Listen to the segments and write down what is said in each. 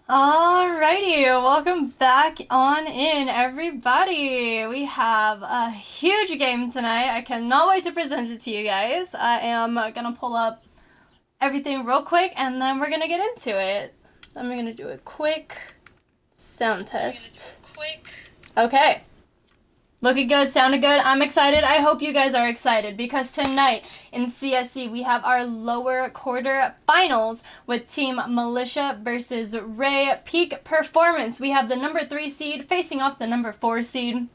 Alrighty, welcome back on in, everybody. We have a huge game tonight. I cannot wait to present it to you guys. I am gonna pull up everything real quick and then we're gonna get into it. I'm gonna do a quick sound test. Okay. Looking good, sounding good. I'm excited. I hope you guys are excited because tonight in CSC we have our lower quarter finals with Team Militia versus RAE Peak Performance. We have the number 3 seed facing off the number 4 seed.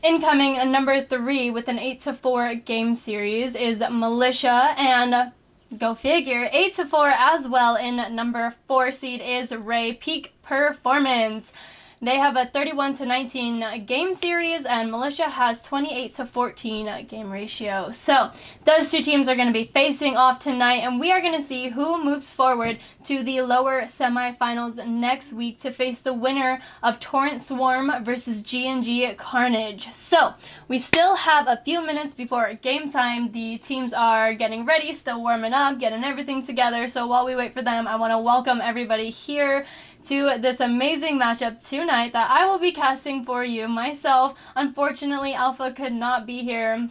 Incoming number 3 with an 8-4 game series is Militia, and go figure, 8-4 as well in number 4 seed is RAE Peak Performance. They have a 31-19 game series, and Militia has 28-14 game ratio. So those two teams are going to be facing off tonight, and we are going to see who moves forward to the lower semifinals next week to face the winner of Torrent Swarm versus G&G Carnage. So we still have a few minutes before game time. The teams are getting ready, still warming up, getting everything together. So while we wait for them, I want to welcome everybody here to this amazing matchup tonight that I will be casting for you myself. Unfortunately, Alpha could not be here,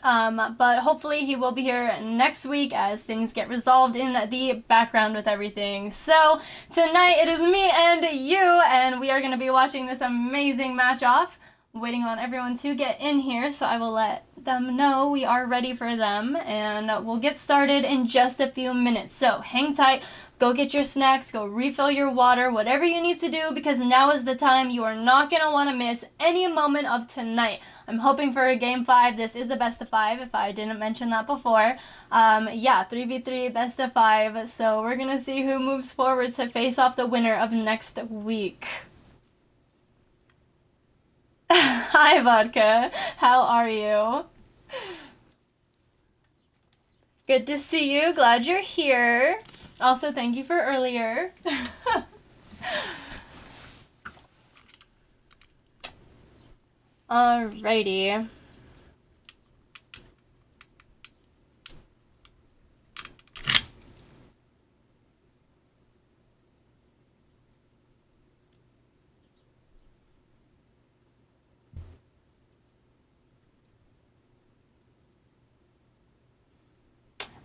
but hopefully he will be here next week as things get resolved in the background with everything. So tonight it is me and you, and we are going to be watching this amazing match off. Waiting on everyone to get in here, so I will let them know we are ready for them, and we'll get started in just a few minutes. So hang tight, go get your snacks, go refill your water, whatever you need to do, because now is the time. You are not going to want to miss any moment of tonight. I'm hoping for a game 5. This is a best of 5, if I didn't mention that before. 3v3 best of 5, so we're going to see who moves forward to face off the winner of next week. Hi, Vodka. How are you? Good to see you. Glad you're here. Also, thank you for earlier. Alrighty.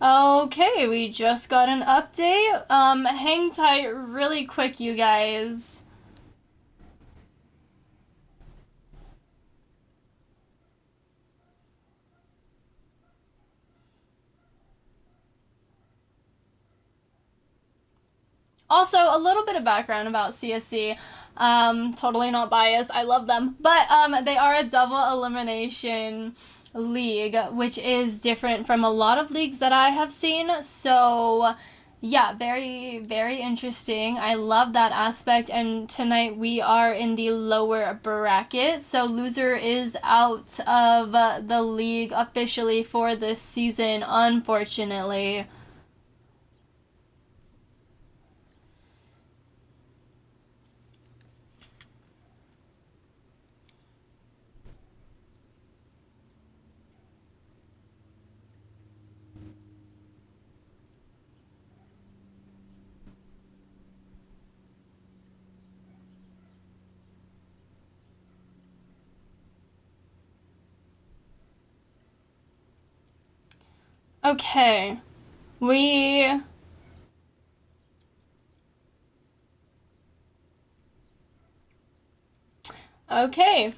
Okay, we just got an update. Hang tight really quick, you guys. Also, a little bit of background about CSC. Totally not biased. I love them. But they are a double elimination league, which is different from a lot of leagues that I have seen. So yeah, very, very interesting. I love that aspect. And tonight we are in the lower bracket. So loser is out of the league officially for this season, unfortunately. Okay. We Okay.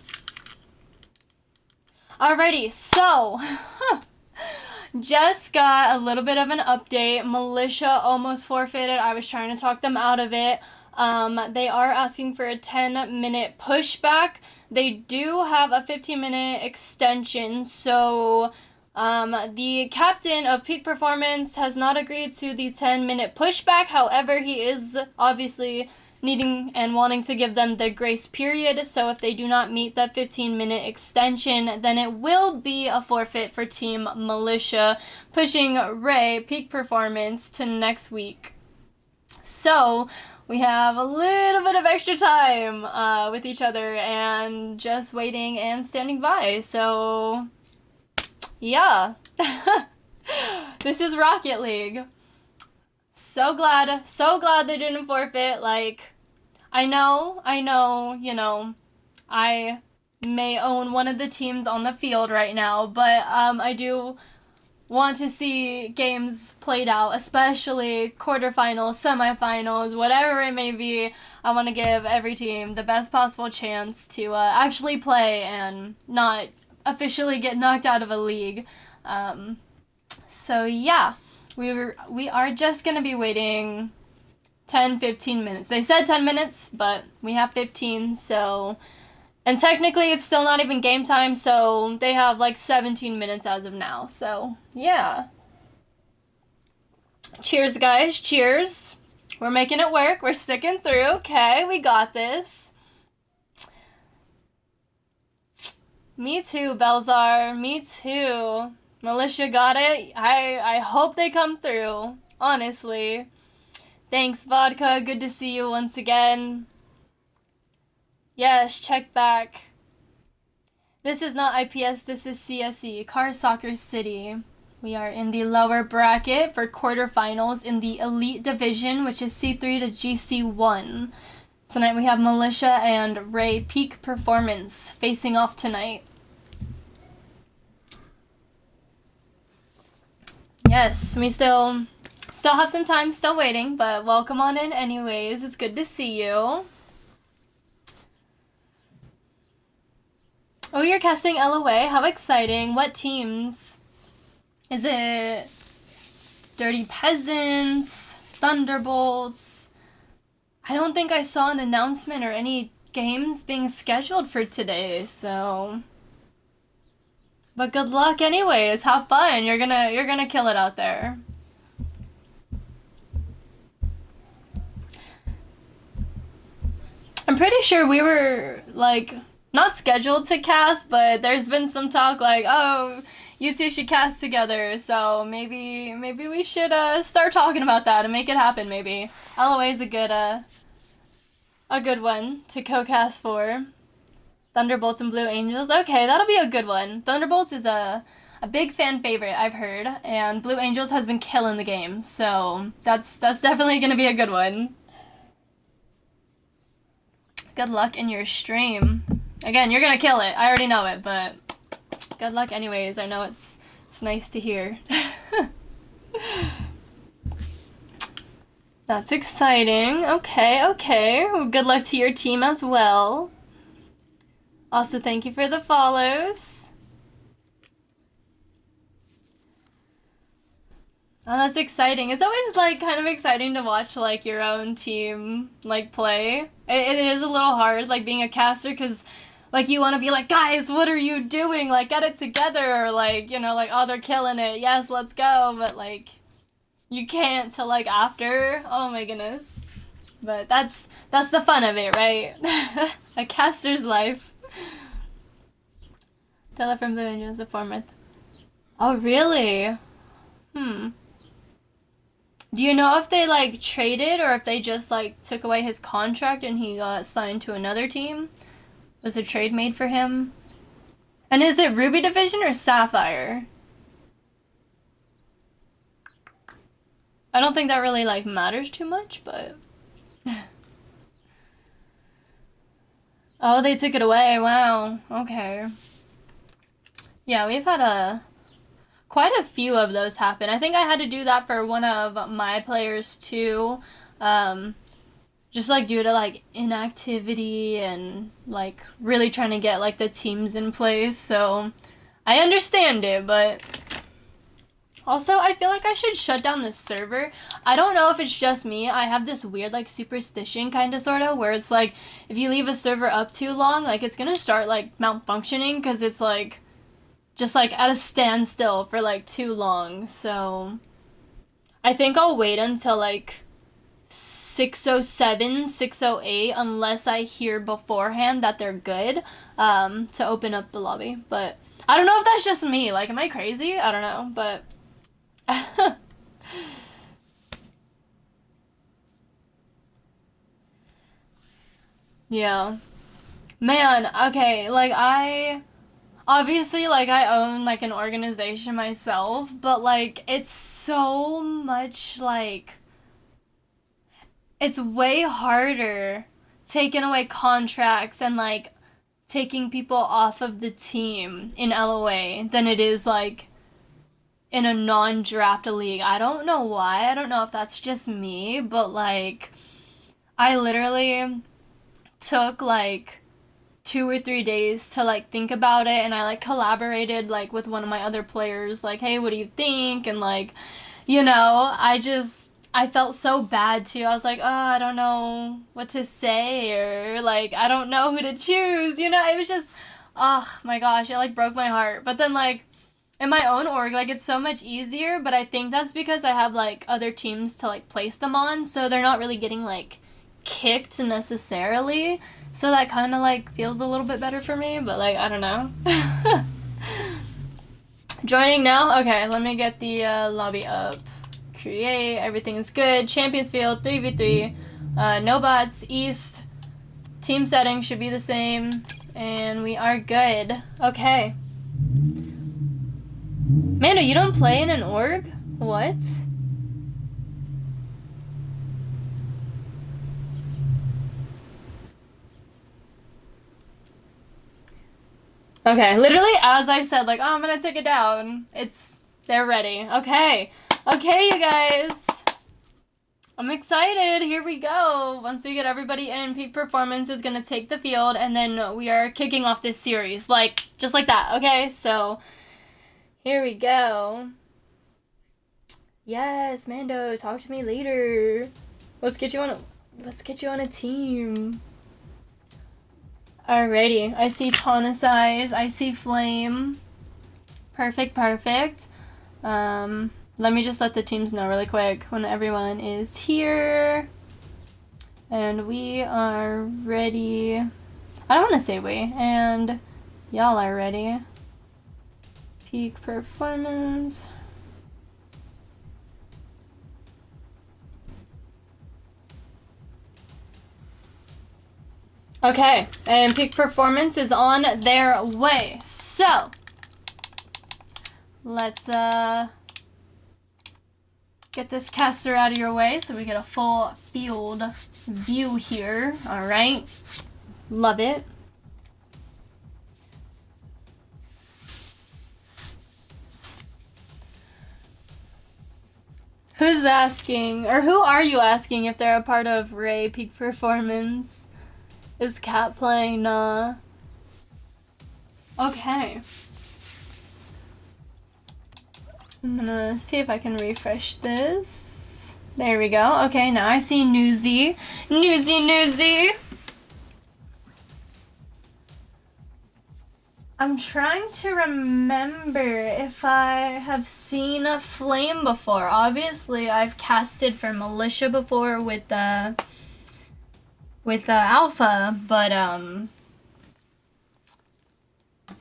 Alrighty, so just got a little bit of an update. Militia almost forfeited. I was trying to talk them out of it. They are asking for a 10-minute pushback. They do have a 15-minute extension, so the captain of Peak Performance has not agreed to the 10-minute pushback. However, he is obviously needing and wanting to give them the grace period. So if they do not meet that 15-minute extension, then it will be a forfeit for Team Militia, pushing RAE Peak Performance to next week. So we have a little bit of extra time with each other and just waiting and standing by. So yeah. This is Rocket League. So glad they didn't forfeit. Like, I know, I may own one of the teams on the field right now, but I do want to see games played out, especially quarterfinals, semifinals, whatever it may be. I want to give every team the best possible chance to actually play and not officially get knocked out of a league. So yeah, we are just gonna be waiting 10-15 minutes. They said 10 minutes, but we have 15, so. And technically, it's still not even game time, so they have like 17 minutes as of now. So, yeah. Cheers, guys. Cheers. We're making it work. We're sticking through. Okay, we got this. Me too, Belzar. Me too. Militia got it. I hope they come through. Honestly. Thanks, Vodka. Good to see you once again. Yes, check back. This is not IPS, this is CSC, Car Soccer City. We are in the lower bracket for quarterfinals in the Elite Division, which is C3 to GC1. Tonight we have Militia and RAE Peak Performance facing off tonight. Yes, we still have some time, still waiting, but welcome on in anyways. It's good to see you. Oh, you're casting LOA? How exciting. What teams? Is it Dirty Peasants? Thunderbolts? I don't think I saw an announcement or any games being scheduled for today, so. But good luck anyways. Have fun. You're gonna kill it out there. I'm pretty sure we were like not scheduled to cast, but there's been some talk like, oh, you two should cast together, so maybe we should start talking about that and make it happen. Maybe LOA is a good one to co-cast for. Thunderbolts and Blue Angels. Okay, that'll be a good one. Thunderbolts is a big fan favorite, I've heard, and Blue Angels has been killing the game, so that's definitely gonna be a good one. Good luck in your stream. Again, you're gonna kill it. I already know it, but good luck anyways. I know it's nice to hear. That's exciting. Okay. Well, good luck to your team as well. Also, thank you for the follows. Oh, that's exciting. It's always like kind of exciting to watch like your own team like play. It is a little hard like being a caster because like you want to be like, guys, what are you doing? Like get it together, or like, you know, like, oh, they're killing it. Yes, let's go. But like you can't till like after. Oh my goodness. But that's the fun of it, right? A caster's life. Tele from Blue Angels of Formith. Oh really? Do you know if they like traded or if they just like took away his contract and he got signed to another team? Was a trade made for him? And is it Ruby Division or Sapphire? I don't think that really like matters too much, but oh, they took it away. Wow. Okay. Yeah, we've had quite a few of those happen. I think I had to do that for one of my players too. Just like due to like inactivity and like really trying to get like the teams in place. So I understand it, but also I feel like I should shut down this server. I don't know if it's just me. I have this weird like superstition kind of sort of where it's like if you leave a server up too long, like it's gonna start like malfunctioning because it's like just like at a standstill for like too long. So I think I'll wait until like 6:07, 6:08 unless I hear beforehand that they're good to open up the lobby. But I don't know if that's just me. Like, am I crazy? I don't know, but yeah. Man, okay, like obviously, like, I own, like, an organization myself, but, like, it's so much, like, it's way harder taking away contracts and like taking people off of the team in LOA than it is like in a non-draft league. I don't know why. I don't know if that's just me, but like I literally took like 2 or 3 days to like think about it, and I like collaborated like with one of my other players like, hey, what do you think? And like, I felt so bad too. I was like, oh, I don't know what to say, or like I don't know who to choose. It was just, oh my gosh, it like broke my heart. But then like in my own org, like it's so much easier, but I think that's because I have like other teams to like place them on, so they're not really getting like kicked necessarily. So that kind of like feels a little bit better for me, but like I don't know. Joining now? Okay, let me get the lobby up. Create, everything's good. Champions field, 3v3. No bots, east. Team settings should be the same. And we are good. Okay. Mando, you don't play in an org? What? Okay, literally as I said, like, oh, I'm gonna take it down. They're ready. Okay. Okay, you guys. I'm excited. Here we go. Once we get everybody in, Peak Performance is gonna take the field, and then we are kicking off this series. Like, just like that, okay? So, here we go. Yes, Mando, talk to me later. Let's get you on a team. Alrighty, I see Tonus Eyes, I see Flame. Perfect. Let me just let the teams know really quick when everyone is here. And we are ready. I don't want to say we, and y'all are ready. Peak Performance. Okay, and Peak Performance is on their way. So, let's get this caster out of your way so we get a full field view here. All right, love it. Who's asking, or who are you asking if they're a part of RAE Peak Performance? Is Cat playing? Nah. Okay. I'm gonna see if I can refresh this. There we go. Okay, now I see Newsy. Newsy! I'm trying to remember if I have seen a Flame before. Obviously, I've casted for Militia before with Alpha, but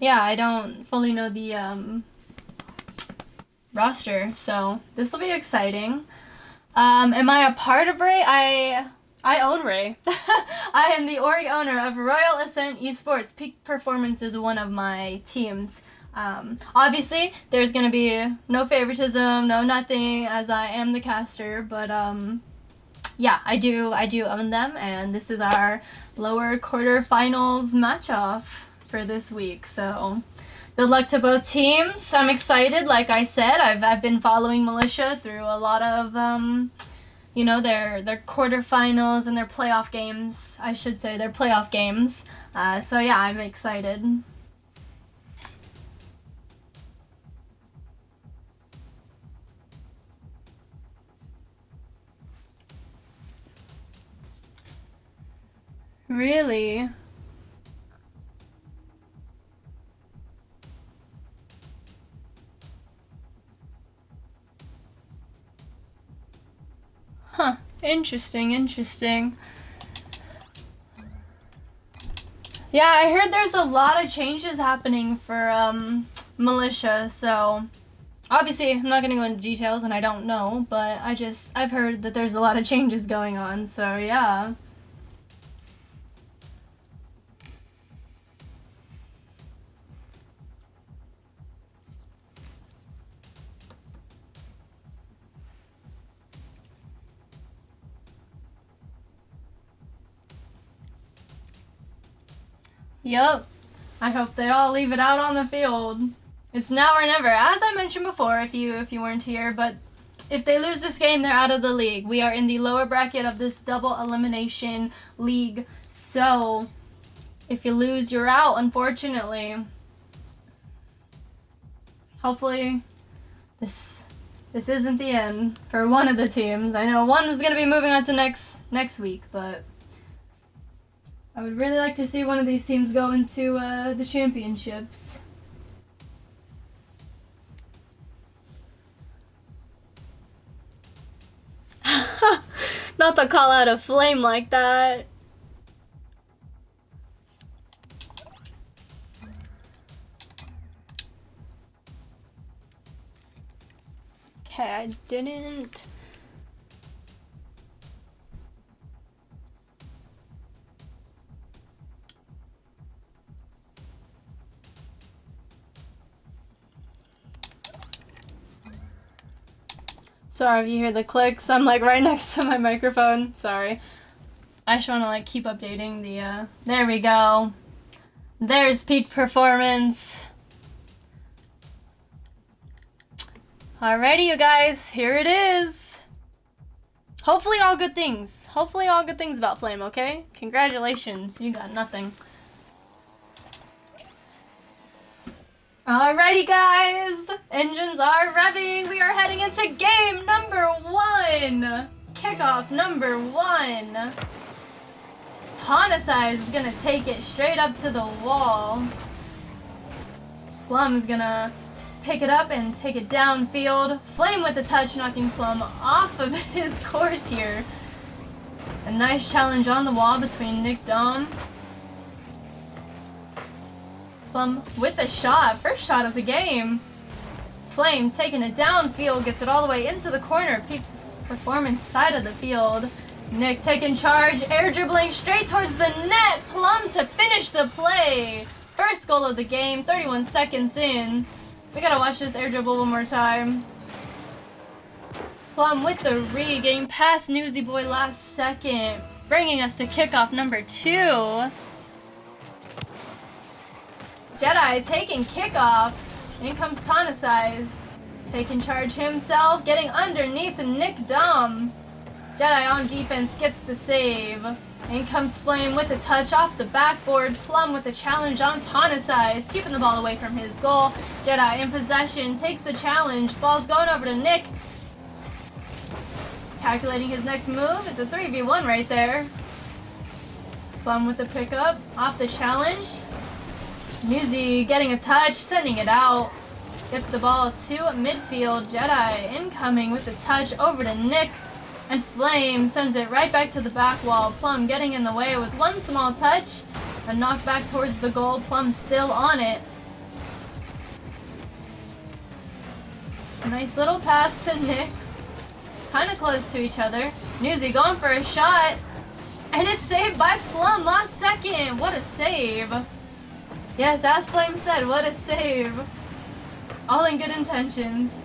yeah, I don't fully know the roster, so this will be exciting. Am I a part of RAE? I own RAE. I am the org owner of Royal Ascent Esports. Peak Performance is one of my teams. Obviously, there's gonna be no favoritism, no nothing, as I am the caster, but yeah, I do own them, and this is our lower quarterfinals match-off for this week, so good luck to both teams. I'm excited. Like I said, I've been following Militia through a lot of their quarterfinals and their playoff games. I should say their playoff games. So yeah, I'm excited. Really? Huh. Interesting. Yeah, I heard there's a lot of changes happening for Militia, so obviously I'm not gonna go into details and I don't know, but I've heard that there's a lot of changes going on, so yeah. Yep. I hope they all leave it out on the field. It's now or never, as I mentioned before, if you weren't here, but if they lose this game, they're out of the league. We are in the lower bracket of this double elimination league, so if you lose, you're out, unfortunately. Hopefully, this isn't the end for one of the teams. I know one was going to be moving on to next week, but I would really like to see one of these teams go into the championships. Not to call out a flame like that. Okay, I didn't. Sorry if you hear the clicks. I'm like right next to my microphone. Sorry. I just want to like keep updating the there we go. There's peak performance. Alrighty, you guys, here it is. Hopefully all good things. Hopefully all good things about Flame, okay? Congratulations, you got nothing. Alrighty, guys, engines are revving. We are heading into game number 1. Kickoff number 1. Tanasai is gonna take it straight up to the wall. Plum's gonna pick it up and take it downfield. Flame with the touch, knocking Plum off of his course here. A nice challenge on the wall between Nick Dom. Plum with a shot, first shot of the game. Flame taking it downfield, gets it all the way into the corner. Peak performance side of the field. Nick taking charge, air dribbling straight towards the net. Plum to finish the play. First goal of the game, 31 seconds in. We gotta watch this air dribble one more time. Plum with the read, getting past Newsy Boy last second, bringing us to kickoff number 2. Jedi taking kickoff. In comes Tanasai, taking charge himself, getting underneath Nick Dom. Jedi on defense gets the save. In comes Flame with a touch off the backboard. Plum with a challenge on Tanasai, keeping the ball away from his goal. Jedi in possession, takes the challenge. Ball's going over to Nick. Calculating his next move. It's a 3v1 right there. Plum with the pickup, off the challenge. Newsy getting a touch, sending it out. Gets the ball to midfield. Jedi incoming with the touch over to Nick. And Flame sends it right back to the back wall. Plum getting in the way with one small touch. A knock back towards the goal. Plum still on it. Nice little pass to Nick. Kind of close to each other. Newsy going for a shot. And it's saved by Plum last second. What a save. Yes, as Flame said, what a save. All in good intentions.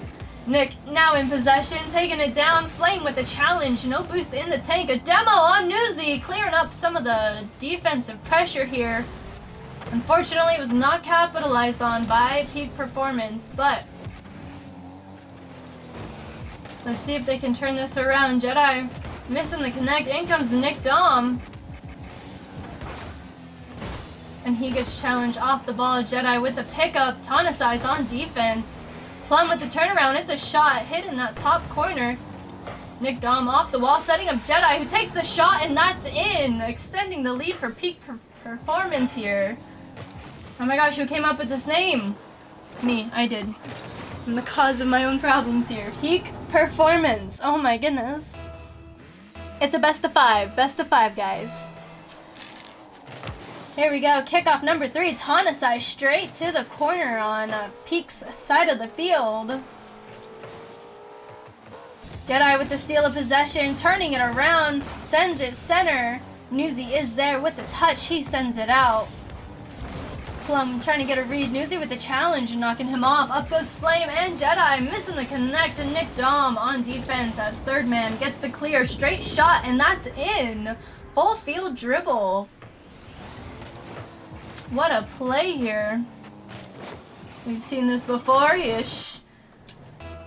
Nick now in possession, taking it down. Flame with the challenge. No boost in the tank. A demo on Newsy, clearing up some of the defensive pressure here. Unfortunately, it was not capitalized on by peak performance, but let's see if they can turn this around. Jedi missing the connect. In comes Nick Dom. And he gets challenged off the ball. Jedi with the pickup. Tanasai's on defense. Plum with the turnaround. It's a shot. Hit in that top corner. Nick Dom off the wall. Setting up Jedi, who takes the shot, and that's in. Extending the lead for peak performance here. Oh my gosh, who came up with this name? Me. I did. I'm the cause of my own problems here. Peak performance. Oh my goodness. It's a best of 5. Best of 5, guys. Here we go, kickoff number 3, Tanasai straight to the corner on Peak's side of the field. Jedi with the steal of possession, turning it around, sends it center. Newsy is there with the touch, he sends it out. Plum trying to get a read, Newsy with the challenge, knocking him off. Up goes Flame and Jedi, missing the connect, and Nick Dom on defense as third man gets the clear, straight shot, and that's in. Full field dribble. What a play here. We've seen this before. He is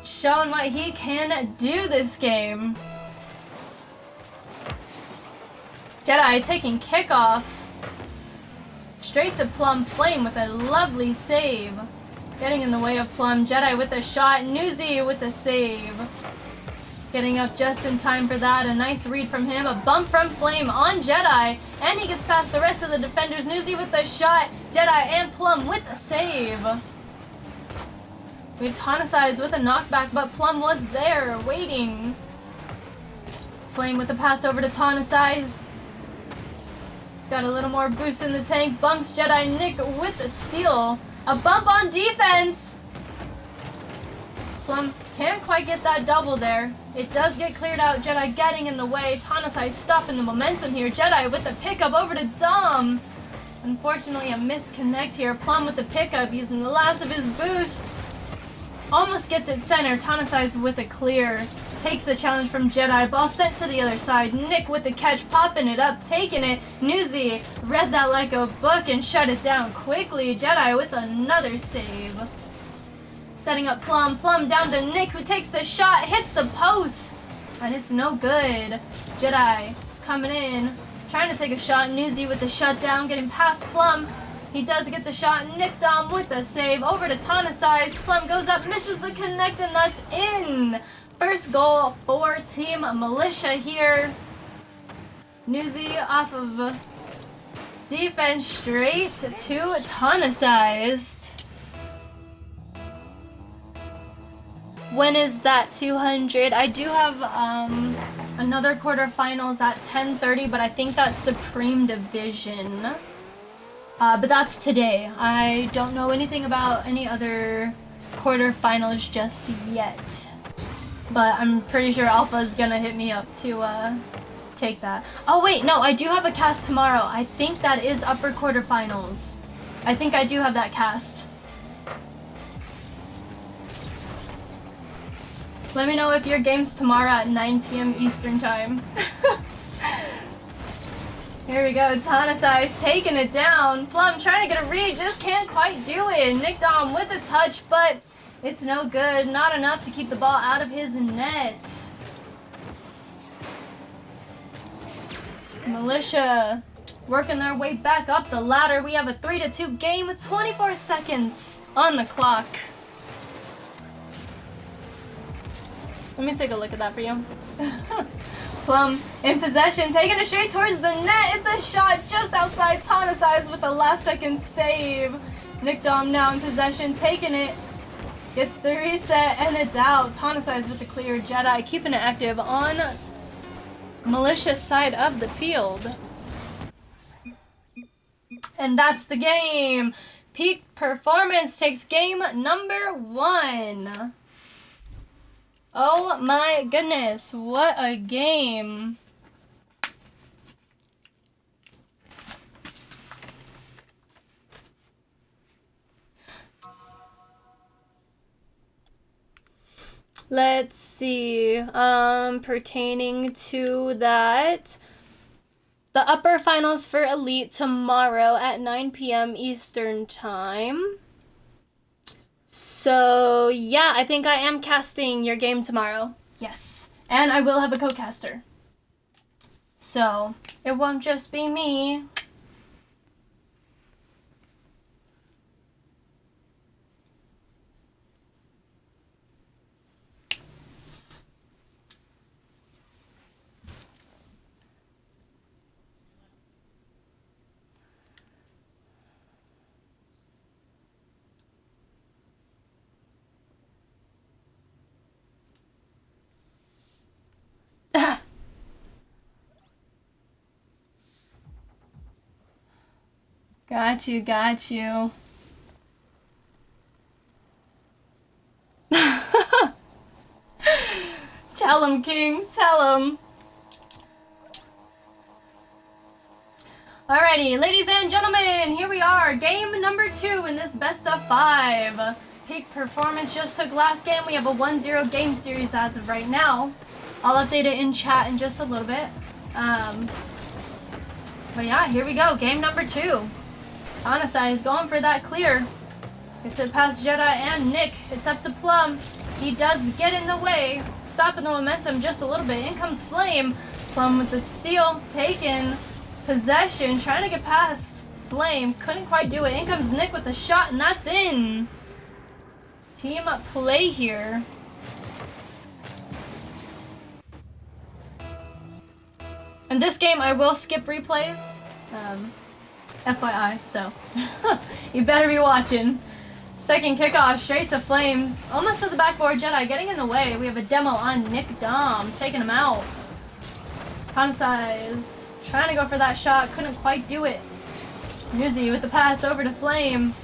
showing what he can do this game. Jedi taking kickoff. Straight to Plum Flame with a lovely save. Getting in the way of Plum. Jedi with a shot. Newsy with a save. Getting up just in time for that. A nice read from him. A bump from Flame on Jedi. And he gets past the rest of the defenders. Newsy with a shot. Jedi and Plum with a save. We have Tonicize with a knockback, but Plum was there waiting. Flame with the pass over to Tonicize. He's got a little more boost in the tank. Bumps Jedi. Nick with a steal. A bump on defense. Plum can't quite get that double there. It does get cleared out. Jedi getting in the way. Tonicize stopping the momentum here. Jedi with the pickup over to Dom. Unfortunately, a misconnect here. Plum with the pickup using the last of his boost. Almost gets it center. Tonicize with a clear. Takes the challenge from Jedi. Ball sent to the other side. Nick with the catch, popping it up, taking it. Newsy read that like a book and shut it down quickly. Jedi with another save. Setting up Plum. Plum down to Nick, who takes the shot, hits the post, and it's no good. Jedi coming in, trying to take a shot. Newsy with the shutdown, getting past Plum. He does get the shot. Nick Dom with the save. Over to Tonicize. Plum goes up, misses the connect, and that's in. First goal for Team Militia here. Newsy off of defense straight to Tonicized. When is that 200? I do have another quarterfinals at 10:30, but I think that's Supreme Division. But that's today. I don't know anything about any other quarterfinals just yet. But I'm pretty sure Alpha's gonna hit me up to take that. Oh wait, no, I do have a cast tomorrow. I think that is upper quarterfinals. I think I do have that cast. Let me know if your game's tomorrow at 9 p.m. Eastern time. Here we go, Tonicize taking it down. Plum trying to get a read, just can't quite do it. Nick Dom with a touch, but it's no good. Not enough to keep the ball out of his net. Militia working their way back up the ladder. We have a 3-2 game with 24 seconds on the clock. Let me take a look at that for you. Plum in possession, taking it straight towards the net. It's a shot just outside. Tonicize with a last second save. Nick Dom now in possession, taking it. Gets the reset and it's out. Tonicize with the clear. Jedi keeping it active on Militia's side of the field. And that's the game. Peak Performance takes game number 1. Oh my goodness, what a game. Let's see, pertaining to that, the upper finals for Elite tomorrow at 9 p.m. Eastern time. So, yeah, I think I am casting your game tomorrow. Yes. And I will have a co-caster. So, it won't just be me. Got you. Tell him, King, tell him. Alrighty, ladies and gentlemen, here we are. Game number 2 in this best of 5. Peak Performance just took last game. We have a 1-0 game series as of right now. I'll update it in chat in just a little bit. But yeah, here we go. Game number 2. Tanasai is going for that clear. Gets it past Jedi and Nick. It's up to Plum. He does get in the way, stopping the momentum just a little bit. In comes Flame. Plum with the steal, taking possession, trying to get past Flame. Couldn't quite do it. In comes Nick with the shot, and that's in. Team play here. In this game, I will skip replays. FYI, so you better be watching. Second kickoff, straight to Flames. Almost to the backboard, Jedi getting in the way. We have a demo on Nick Dom, taking him out. Tanasai is trying to go for that shot, couldn't quite do it. Yuzi with the pass over to Flame.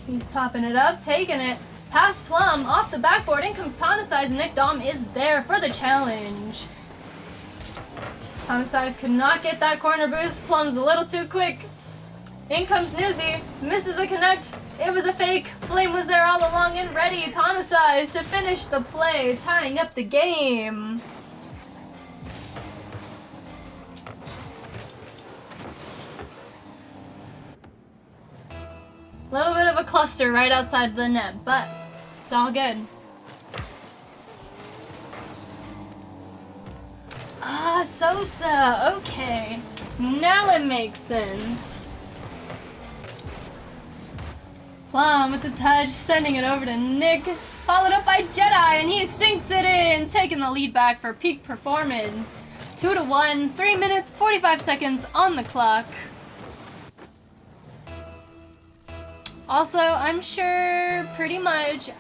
He's popping it up, taking it. Past Plum, off the backboard, in comes Tanasai. Nick Dom is there for the challenge. Tanasai could not get that corner boost. Plum's a little too quick. In comes Newsy, misses the connect. It was a fake. Flame was there all along and ready. Tanasai to finish the play, tying up the game. Little bit of a cluster right outside the net, but it's all good. Ah, Sosa. Okay. Now it makes sense. Plum with the touch, sending it over to Nick. Followed up by Jedi, and he sinks it in, taking the lead back for peak performance. 2-1, 3 minutes, 45 seconds on the clock. Also, I'm sure pretty much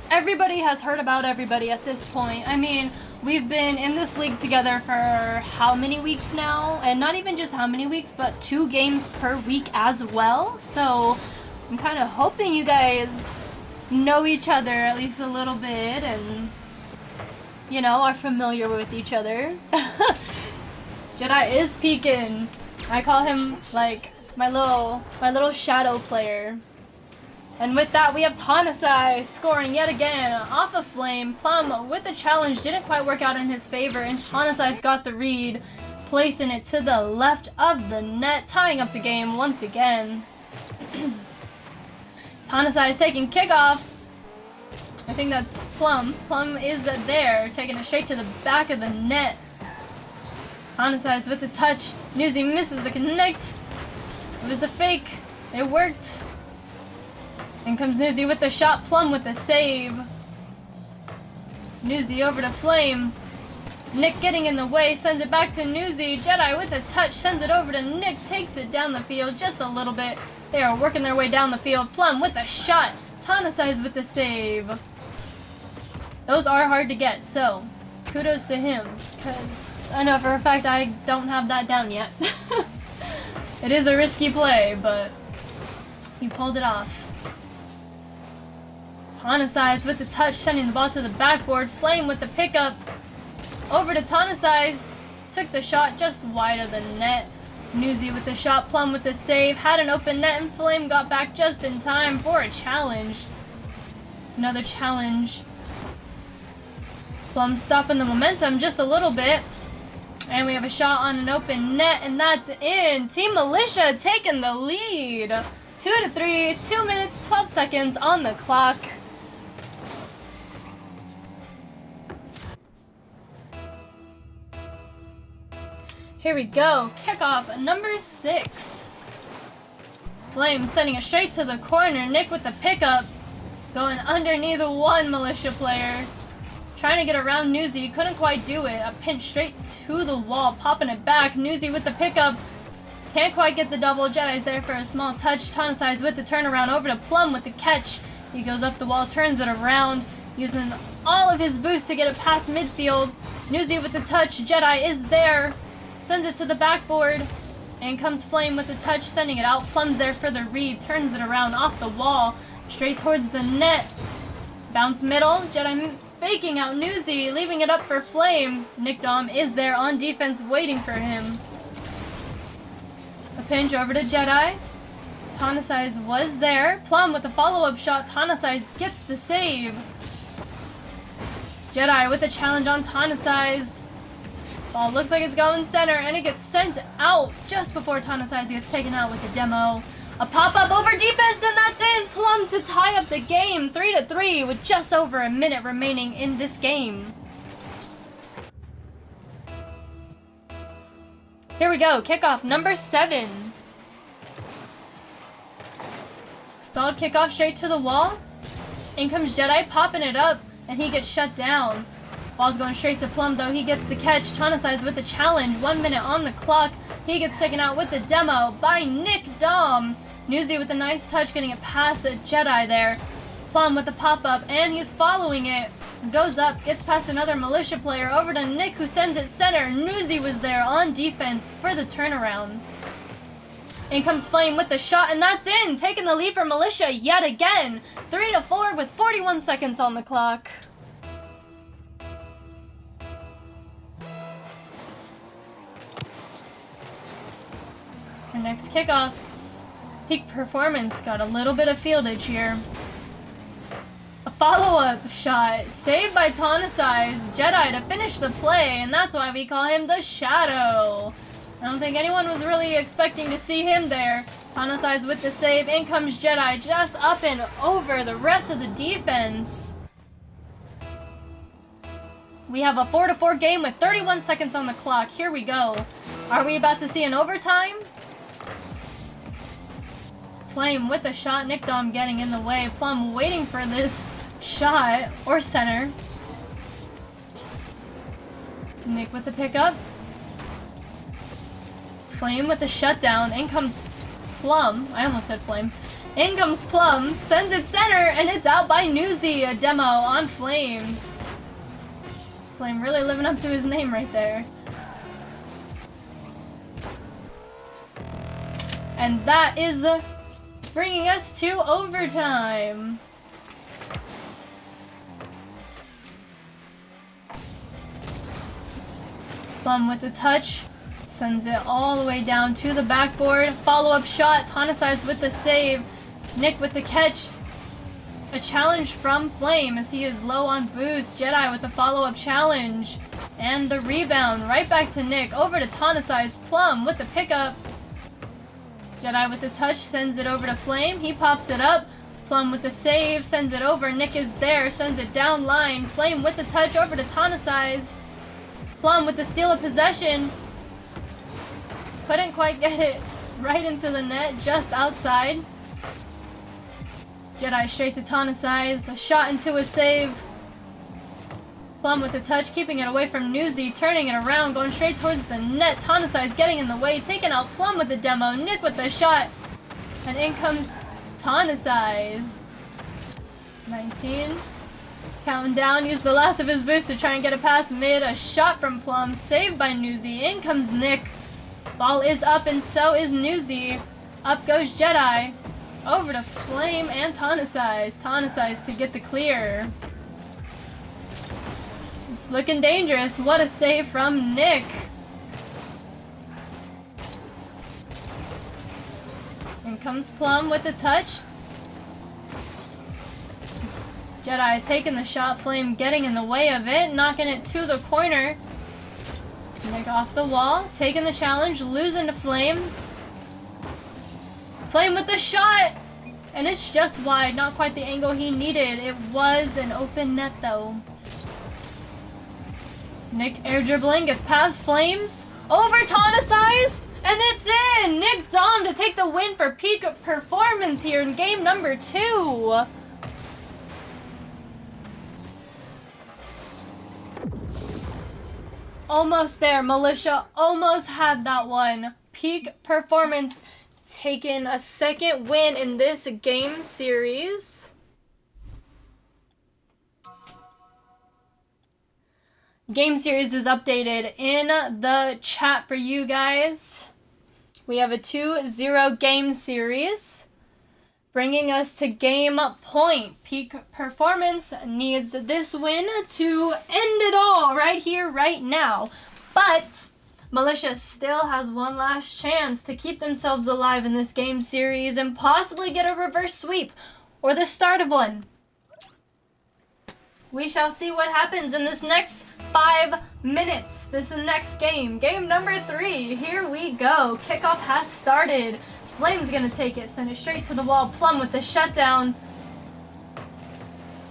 everybody has heard about everybody at this point. I mean, we've been in this league together for how many weeks now? And not even just how many weeks, but 2 games per week as well. So I'm kind of hoping you guys know each other at least a little bit and, you know, are familiar with each other. Jedi is peeking. I call him like my little shadow player. And with that, we have Tanasai scoring yet again off of Flame. Plum with the challenge didn't quite work out in his favor, and Tanasai's got the read, placing it to the left of the net, tying up the game once again. Tanasai is taking kickoff. I think that's Plum. Plum is there, taking it straight to the back of the net. Tanasai's with the touch. Newsy misses the connect. It was a fake. It worked. In comes Newsy with the shot. Plum with the save. Newsy over to Flame. Nick getting in the way, sends it back to Newsy. Jedi with the touch, sends it over to Nick, takes it down the field just a little bit. They are working their way down the field. Plum with the shot. Tanasai's with the save. Those are hard to get, so kudos to him, because I know for a fact I don't have that down yet. It is a risky play, but he pulled it off. Tanasai with the touch, sending the ball to the backboard. Flame with the pickup. Over to Tanasai. Took the shot just wide of the net. Newsy with the shot. Plum with the save. Had an open net, and Flame got back just in time for a challenge. Another challenge. Plum stopping the momentum just a little bit. And we have a shot on an open net, and that's in. Team Militia taking the lead. 2-3, 2 minutes, 12 seconds on the clock. Here we go. Kickoff number 6. Flame sending it straight to the corner. Nick with the pickup. Going underneath one Militia player. Trying to get around Newsy, couldn't quite do it. A pinch straight to the wall, popping it back. Newsy with the pickup. Can't quite get the double. Jedi's there for a small touch. Tanasai's with the turnaround over to Plum with the catch. He goes up the wall, turns it around, using all of his boost to get it past midfield. Newsy with the touch. Jedi is there. Sends it to the backboard. And comes Flame with the touch, sending it out. Plum's there for the read. Turns it around off the wall. Straight towards the net. Bounce middle. Jedi faking out Newsy, leaving it up for Flame. Nick Dom is there on defense, waiting for him. A pinch over to Jedi. Tanasai was there. Plum with the follow-up shot. Tanasai gets the save. Jedi with the challenge on Tanasai. Ball looks like it's going center, and it gets sent out just before Tanasize gets taken out with the demo. A pop-up over defense, and that's in! Plum to tie up the game, 3-3, with just over a minute remaining in this game. Here we go, kickoff number 7. Stalled kickoff straight to the wall. In comes Jedi popping it up, and he gets shut down. Ball's going straight to Plum, though. He gets the catch. Tanasize with the challenge. 1 minute on the clock. He gets taken out with the demo by Nick Dom. Newsy with a nice touch, getting it past a Jedi there. Plum with the pop-up, and he's following it. Goes up, gets past another militia player, over to Nick, who sends it center. Newsy was there on defense for the turnaround. In comes Flame with the shot, and that's in! Taking the lead for militia yet again. 3-4 with 41 seconds on the clock. Our next kickoff. Peak Performance got a little bit of fieldage here. A follow-up shot saved by Tanasize Jedi to finish the play, and that's why we call him the Shadow. I don't think anyone was really expecting to see him there. Tanasize with the save. In comes Jedi, just up and over the rest of the defense. We have a 4-4 game with 31 seconds on the clock. Here we go. Are we about to see an overtime? Flame with the shot. Nick Dom getting in the way. Plum waiting for this shot, or center. Nick with the pickup. Flame with the shutdown. In comes Plum. I almost said Flame. In comes Plum. Sends it center, and it's out by Newsy. A demo on Flames. Flame really living up to his name right there. And that is bringing us to overtime. Plum with the touch. Sends it all the way down to the backboard. Follow-up shot. Tanasize with the save. Nick with the catch. A challenge from Flame as he is low on boost. Jedi with the follow-up challenge. And the rebound. Right back to Nick. Over to Tanasize. Plum with the pickup. Jedi with the touch. Sends it over to Flame. He pops it up. Plum with the save. Sends it over. Nick is there. Sends it down line. Flame with the touch over to Tanasize. Plum with the steal of possession. Couldn't quite get it right into the net, just outside. Jedi straight to Tanasize. A shot into a save. Plum with the touch, keeping it away from Newsy, turning it around, going straight towards the net. Tanasize getting in the way, taking out Plum with the demo. Nick with the shot. And in comes Tanasize. 19. Counting down, used the last of his boost to try and get it past mid. A shot from Plum, saved by Newsy. In comes Nick. Ball is up, and so is Newsy. Up goes Jedi. Over to Flame and Tanasize. Tanasize to get the clear. It's looking dangerous. What a save from Nick. In comes Plum with the touch. Jedi taking the shot. Flame getting in the way of it. Knocking it to the corner. Nick off the wall, taking the challenge, losing to Flame. Flame with the shot! And it's just wide, not quite the angle he needed. It was an open net though. Nick air dribbling, gets past Flames. Over Tanasize! And it's in! Nick Dom to take the win for peak performance here in game number 2. Almost there, Militia almost had that one. Peak Performance taking a second win in this game series. Game series is updated in the chat for you guys. We have a 2-0 game series, bringing us to game point. Peak Performance needs this win to end it all right here, right now. But Militia still has one last chance to keep themselves alive in this game series and possibly get a reverse sweep or the start of one. We shall see what happens in this next 5 minutes. This is the next game. Game number 3. Here we go. Kickoff has started. Flame's gonna take it. Send it straight to the wall. Plum with the shutdown.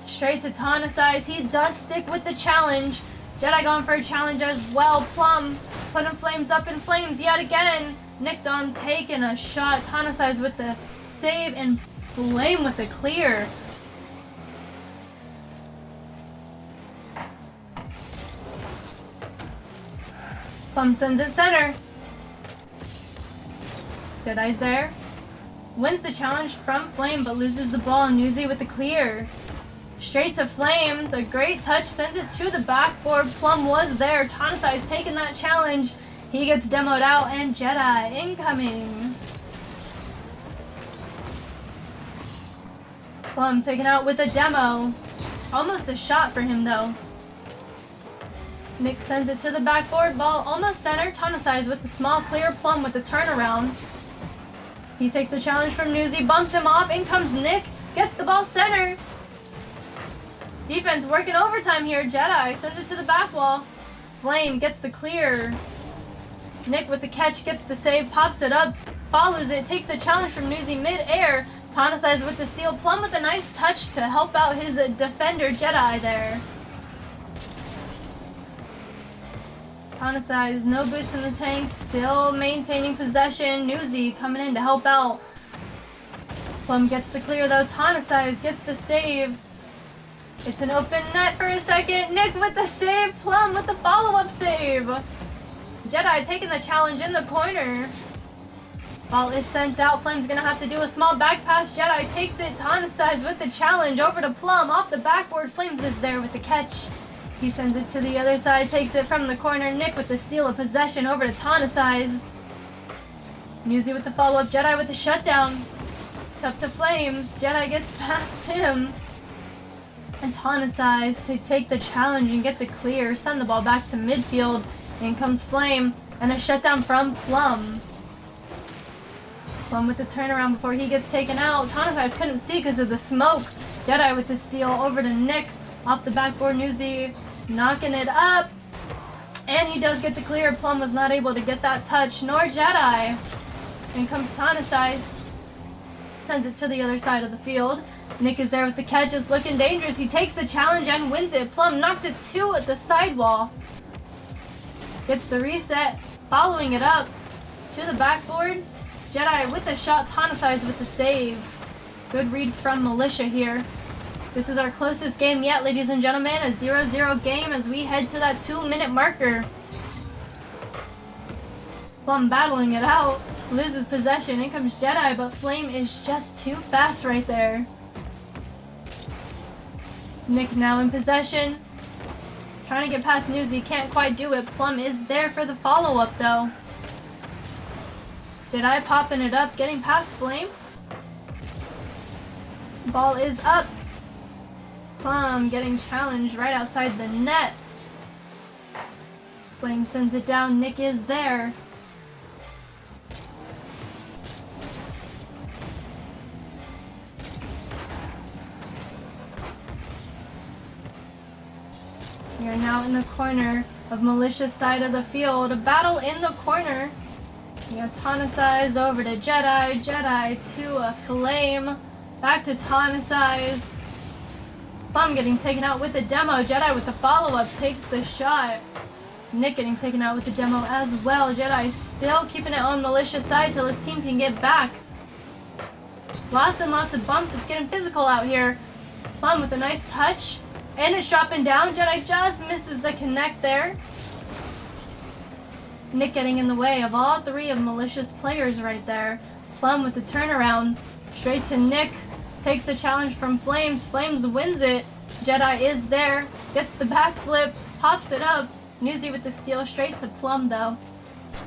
Straight to Tonicize. He does stick with the challenge. Jedi going for a challenge as well. Plum putting Flames up in flames yet again. Nick Dom taking a shot. Tonicize with the save and Flame with the clear. Plum sends it center. Jedi's there. Wins the challenge from Flame but loses the ball. Newsy with the clear. Straight to Flames. A great touch. Sends it to the backboard. Plum was there. Tonicize taking that challenge. He gets demoed out and Jedi incoming. Plum taken out with a demo. Almost a shot for him though. Nick sends it to the backboard. Ball almost center. Tonicize with the small clear. Plum with the turnaround. He takes the challenge from Newsy. Bumps him off. In comes Nick. Gets the ball center. Defense working overtime here. Jedi sends it to the back wall. Flame gets the clear. Nick with the catch. Gets the save. Pops it up. Follows it. Takes the challenge from Newsy mid-air. Tonicize with the steal. Plum with a nice touch to help out his defender Jedi there. Tonicize, no boost in the tank, still maintaining possession. Newsy coming in to help out. Plum gets the clear though. Tonicize gets the save. It's an open net for a second. Nick with the save. Plum with the follow-up save. Jedi taking the challenge in the corner. Ball is sent out. Flame's gonna have to do a small back pass. Jedi takes it. Tonicize with the challenge over to Plum. Off the backboard. Flames is there with the catch. He sends it to the other side, takes it from the corner. Nick with the steal of possession over to Tonicized. Newsy with the follow-up. Jedi with the shutdown. It's up to Flames. Jedi gets past him. And Tonicized to take the challenge and get the clear. Send the ball back to midfield. In comes Flame. And a shutdown from Plum. Plum with the turnaround before he gets taken out. Tonicized couldn't see because of the smoke. Jedi with the steal over to Nick. Off the backboard, Newsy knocking it up. And he does get the clear. Plum was not able to get that touch, nor Jedi. In comes Tonicize. Sends it to the other side of the field. Nick is there with the catch. It's looking dangerous. He takes the challenge and wins it. Plum knocks it to the sidewall. Gets the reset. Following it up to the backboard. Jedi with the shot. Tonicize with the save. Good read from Militia here. This is our closest game yet, ladies and gentlemen. A 0-0 game as we head to that 2-minute marker. Plum battling it out. Loses possession. In comes Jedi, but Flame is just too fast right there. Nick now in possession. Trying to get past Newsy. Can't quite do it. Plum is there for the follow-up, though. Jedi popping it up. Getting past Flame. Ball is up. Plum getting challenged right outside the net. Flame sends it down. Nick is there. We are now in the corner of Militia's side of the field. A battle in the corner. We got Tonicize over to Jedi. Jedi to a Flame. Back to Tonicize. Plum getting taken out with the demo. Jedi with the follow-up takes the shot. Nick getting taken out with the demo as well. Jedi still keeping it on Militia's side till his team can get back. Lots and lots of bumps. It's getting physical out here. Plum with a nice touch. And it's dropping down. Jedi just misses the connect there. Nick getting in the way of all three of Militia's players right there. Plum with the turnaround. Straight to Nick. Takes the challenge from Flames. Flames wins it. Jedi is there. Gets the backflip. Pops it up. Newsy with the steal straight to Plum though.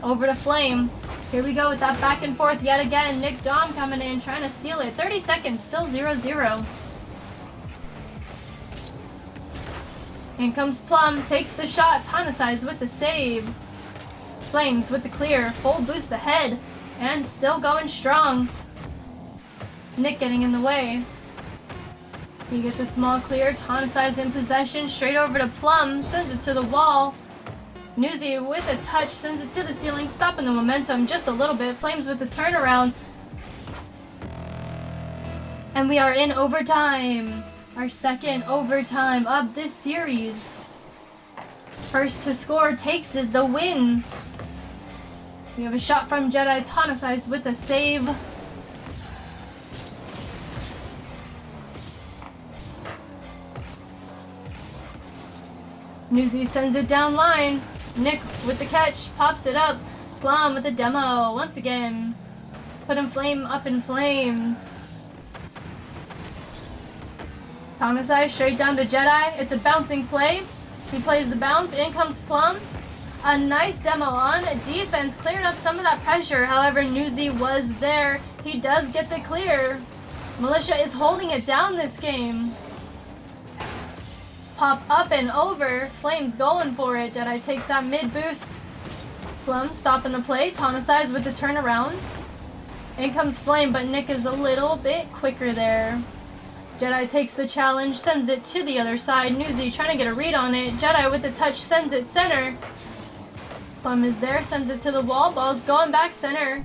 Over to Flame. Here we go with that back and forth yet again. Nick Dom coming in trying to steal it. 30 seconds. Still 0-0. In comes Plum. Takes the shot. Tonicize with the save. Flames with the clear. Full boost ahead. And still going strong. Nick getting in the way. He gets a small clear. Tonicide's in possession. Straight over to Plum. Sends it to the wall. Newsy with a touch. Sends it to the ceiling. Stopping the momentum just a little bit. Flames with the turnaround. And we are in overtime. Our second overtime of this series. First to score takes it the win. We have a shot from Jedi. Tonicides with a save. Newsy sends it down line. Nick with the catch, pops it up. Plum with the demo once again. Putting Flame up in flames. Tonicides straight down to Jedi. It's a bouncing play. He plays the bounce. In comes Plum. A nice demo on defense, clearing up some of that pressure. However, Newsy was there. He does get the clear. Militia is holding it down this game. Pop up and over. Flames going for it. Jedi takes that mid boost. Plum stopping the play. Tonicides with the turnaround. In comes Flame, but Nick is a little bit quicker there. Jedi takes the challenge, sends it to the other side. Newsy trying to get a read on it. Jedi with the touch, sends it center. Plum is there, sends it to the wall. Ball's going back center.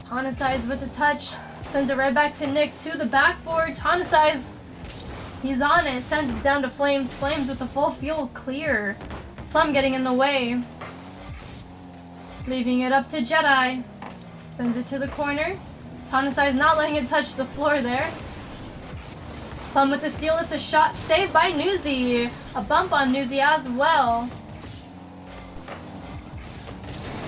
Tonicides with the touch, sends it right back to Nick to the backboard. Tonicides, he's on it, sends it down to Flames. Flames with the full fuel clear. Plum getting in the way. Leaving it up to Jedi. Sends it to the corner. Tonicides not letting it touch the floor there. Plum with the steal, it's a shot saved by Newsy. A bump on Newsy as well.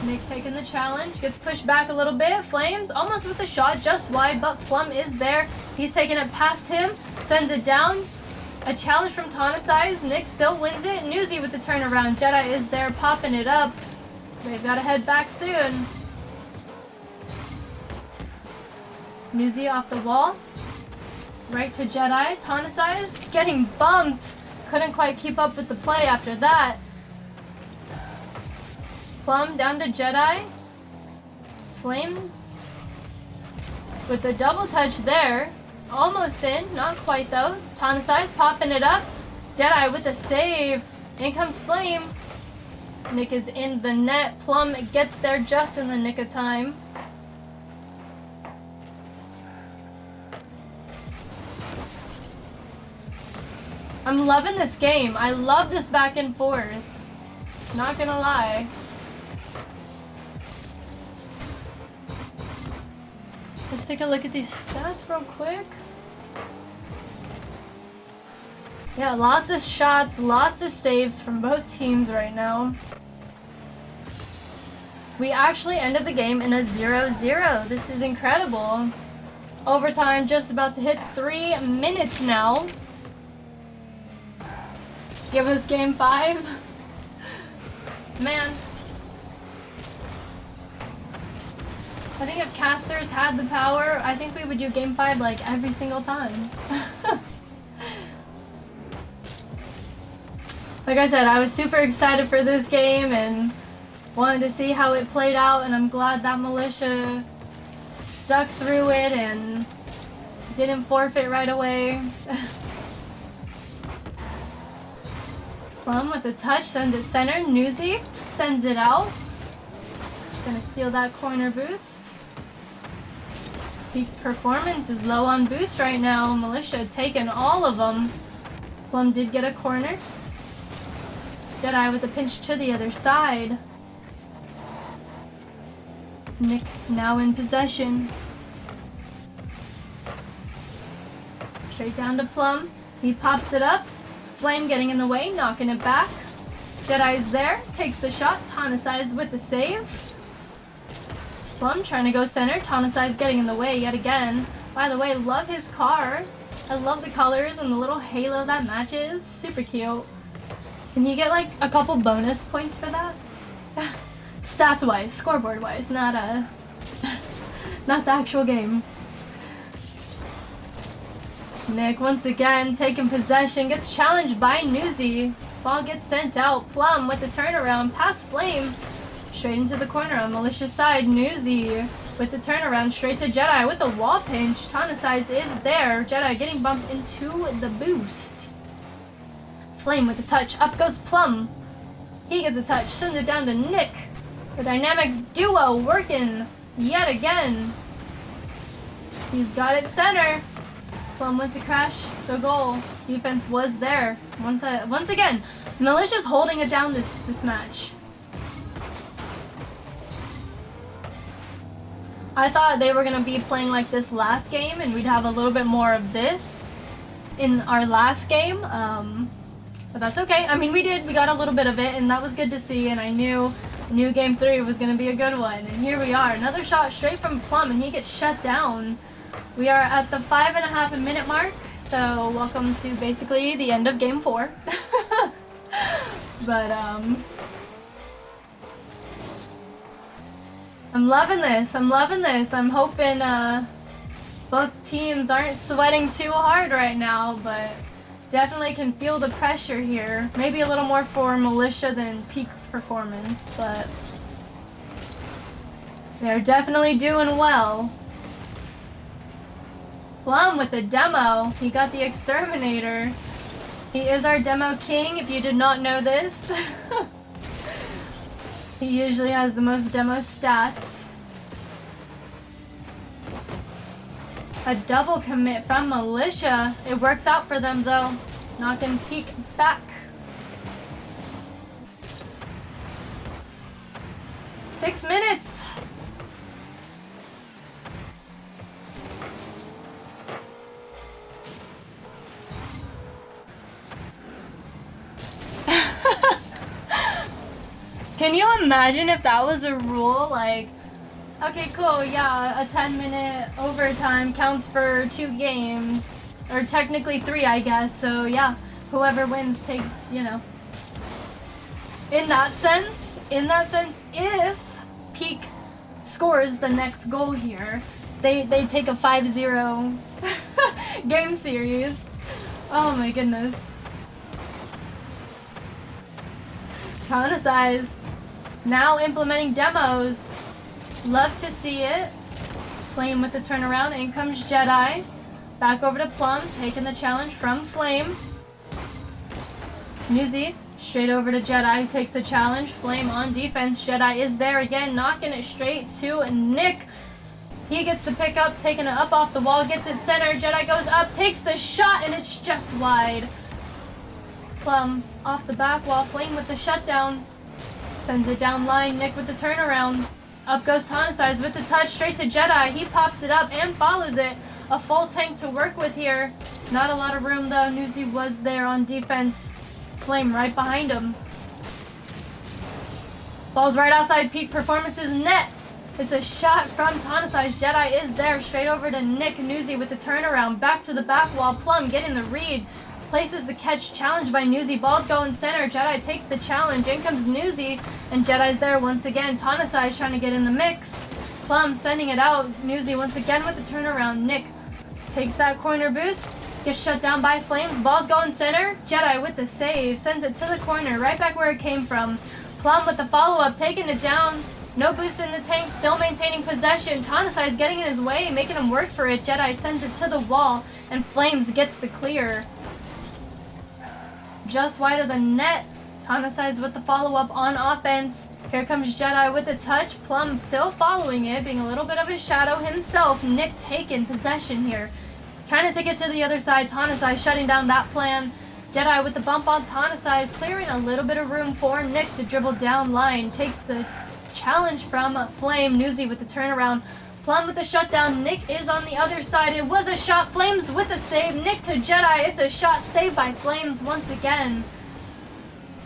Nick taking the challenge, gets pushed back a little bit. Flames almost with the shot, just wide, but Plum is there. He's taking it past him, sends it down. A challenge from Tonicides. Nick still wins it. Newsy with the turnaround. Jedi is there, popping it up. They've got to head back soon. Newsy off the wall. Right to Jedi. Tonicides getting bumped. Couldn't quite keep up with the play after that. Plum down to Jedi. Flames with the double touch there. Almost in. Not quite though. Tonicides popping it up. Jedi with a save. In comes Flame. Nick is in the net. Plum gets there just in the nick of time. I'm loving this game. I love this back and forth. Not gonna lie. Let's take a look at these stats real quick. Yeah, lots of shots, lots of saves from both teams right now. We actually ended the game in a 0-0. This is incredible. Overtime just about to hit 3 minutes now. Give us game 5. Man. I think if casters had the power, I think we would do game 5 like every single time. Like I said, I was super excited for this game and wanted to see how it played out, and I'm glad that Militia stuck through it and didn't forfeit right away. Plum with a touch, sends it center. Newsy sends it out. Gonna steal that corner boost. Peak performance is low on boost right now. Militia taking all of them. Plum did get a corner. Jedi with a pinch to the other side. Nick now in possession. Straight down to Plum. He pops it up. Flame getting in the way, knocking it back. Jedi's there, takes the shot. Tonicides with the save. Plum trying to go center. Tonicides getting in the way yet again. By the way, love his car. I love the colors and the little halo that matches. Super cute. Can you get like a couple bonus points for that? Stats wise, scoreboard wise, not the actual game. Nick once again taking possession, gets challenged by Newsy. Ball gets sent out. Plum with the turnaround, past Flame. Straight into the corner on Malicious side. Newsy with the turnaround straight to Jedi with the wall pinch. Tanasize is there. Jedi getting bumped into the boost. Flame with the touch. Up goes Plum. He gets a touch. Sends it down to Nick. The dynamic duo working yet again. He's got it center. Plum went to crash the goal. Defense was there. Once again, Militia's holding it down this match. I thought they were going to be playing like this last game and we'd have a little bit more of this in our last game. But that's okay. I mean, we got a little bit of it and that was good to see, and I knew game 3 was going to be a good one. And here we are. Another shot straight from Plum and he gets shut down. We are at the 5.5 minute mark, so welcome to basically the end of game 4. But I'm loving this. I'm hoping both teams aren't sweating too hard right now, but definitely can feel the pressure here. Maybe a little more for Militia than peak performance, but they're definitely doing well. Plum with the demo. He got the exterminator. He is our demo king, if you did not know this. He usually has the most demo stats. A double commit from Militia. It works out for them though. Knocking Peak back. 6 minutes. Can you imagine if that was a rule? Like, okay, cool, yeah, a 10-minute overtime counts for 2 games. Or technically 3, I guess. So, yeah, whoever wins takes, you know. In that sense, if Peak scores the next goal here, they take a 5-0 game series. Oh my goodness. Tanasize now implementing demos. Love to see it. Flame with the turnaround. In comes Jedi. Back over to Plum, taking the challenge from Flame. Newsy straight over to Jedi, takes the challenge. Flame on defense. Jedi is there again, knocking it straight to Nick. He gets the pick up, taking it up off the wall, gets it center. Jedi goes up, takes the shot, and it's just wide. Plum off the back wall. Flame with the shutdown. Sends it down line. Nick with the turnaround. Up goes Tanasize with the touch straight to Jedi. He pops it up and follows it. A full tank to work with here. Not a lot of room though. Newsy was there on defense. Flame right behind him. Ball's right outside Peak Performance's net. It's a shot from Tanasize. Jedi is there. Straight over to Nick. Newsy with the turnaround. Back to the back wall. Plum getting the read. Places the catch, challenged by Newsy. Ball's going center. Jedi takes the challenge. In comes Newsy, and Jedi's there once again. Tanasize trying to get in the mix. Plum sending it out. Newsy once again with the turnaround. Nick takes that corner boost. Gets shut down by Flames. Ball's going center. Jedi with the save. Sends it to the corner. Right back where it came from. Plum with the follow-up. Taking it down. No boost in the tank. Still maintaining possession. Tanasize getting in his way. Making him work for it. Jedi sends it to the wall. And Flames gets the clear. Just wide of the net. Tanasize with the follow-up on offense. Here comes Jedi with the touch. Plum still following it, being a little bit of a shadow himself. Nick taking possession here. Trying to take it to the other side. Tanasize shutting down that plan. Jedi with the bump on Tanasize, clearing a little bit of room for Nick to dribble down line. Takes the challenge from Flame. Newsy with the turnaround. Plum with the shutdown. Nick is on the other side. It was a shot. Flames with the save. Nick to Jedi. It's a shot saved by Flames once again.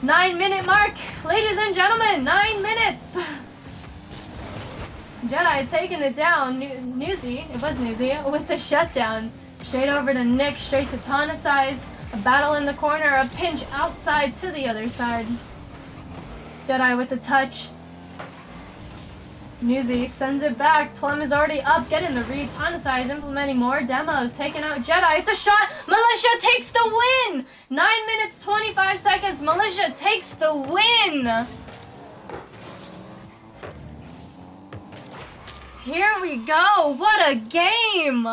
9-minute mark. Ladies and gentlemen, 9 minutes. Jedi taking it down. Newsy, it was Newsy, with the shutdown. Straight over to Nick. Straight to Tanasize. A battle in the corner. A pinch outside to the other side. Jedi with the touch. Newsy sends it back. Plum is already up, getting the read. Tanasize implementing more demos, taking out Jedi. It's a shot. Militia takes the win. 9 minutes, 25 seconds. Militia takes the win. Here we go. What a game.